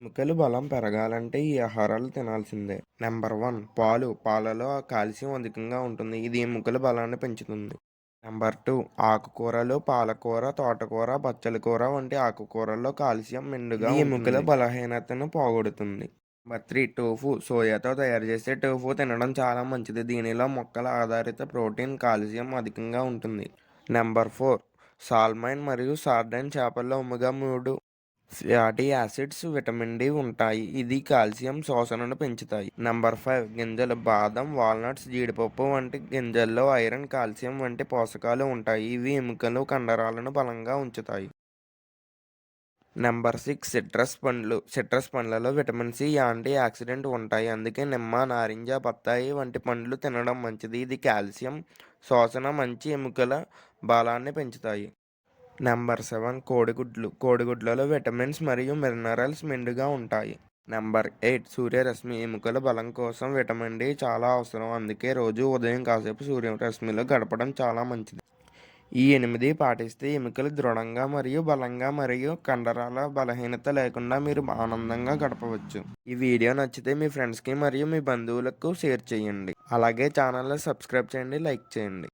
ఎముకలు బలం పెరగాలంటే ఈ ఆహారాలు తినాల్సిందే. నెంబర్ 1 పాలు. పాలలో కాల్షియం అధికంగా ఉంటుంది. ఇది ఎముకల బలాన్ని పెంచుతుంది. నెంబర్ 2 ఆకుకూరలు. పాలకూర, తోటకూర, బచ్చలి కూర వంటి ఆకుకూరల్లో కాల్షియం మెండుగా ఉంటుంది. ఎముకల బలహీనతను పోగొడుతుంది. Number 3 tofu. సోయాతో తయారు చేసే టోఫు తినడం చాలా మంచిది. దీనిలో మొక్కల ఆధారిత ప్రోటీన్, కాల్షియం అధికంగా ఉంటుంది. నెంబర్ 4 సాల్మన్ మరియు సార్డైన్. చేపల్లో omega 3 fatty acids, vitamin D ఉంటాయి. ఇది కాల్షియం శోషణను పెంచుతాయి. నంబర్ 5 గింజలు. బాదం, వాల్నట్స్, జీడిపప్పు వంటి గింజల్లో ఐరన్, కాల్షియం వంటి పోషకాలు ఉంటాయి. ఇవి ఎముకలు, కండరాలను బలంగా ఉంచుతాయి. నంబర్ 6 సిట్రస్ పండ్లు. సిట్రస్ పండ్లలో విటమిన్ సి, యాంటీ ఆక్సిడెంట్ ఉంటాయి. అందుకే నిమ్మ, నారింజ, బత్తాయి వంటి పండ్లు తినడం మంచిది. ఇది కాల్షియం శోషణ, మంచి ఎముకల బలాన్ని పెంచుతాయి. నంబర్ 7 కోడిగుడ్లు. కోడిగుడ్లలో విటమిన్స్ మరియు మినరల్స్ మెండుగా ఉంటాయి. నంబర్ 8 సూర్యరశ్మి. ఎముకల బలం కోసం విటమిన్ డి చాలా అవసరం. అందుకే రోజు ఉదయం కాసేపు సూర్యరశ్మిలో గడపడం చాలా మంచిది. ఈ 8 పాటిస్తే ఎముకలు దృఢంగా మరియు బలంగా మరియు కండరాల బలహీనత లేకుండా మీరు ఆనందంగా గడపవచ్చు. ఈ వీడియో నచ్చితే మీ ఫ్రెండ్స్కి మరియు మీ బంధువులకు షేర్ చేయండి. అలాగే ఛానల్ని సబ్స్క్రైబ్ చేయండి, లైక్ చేయండి.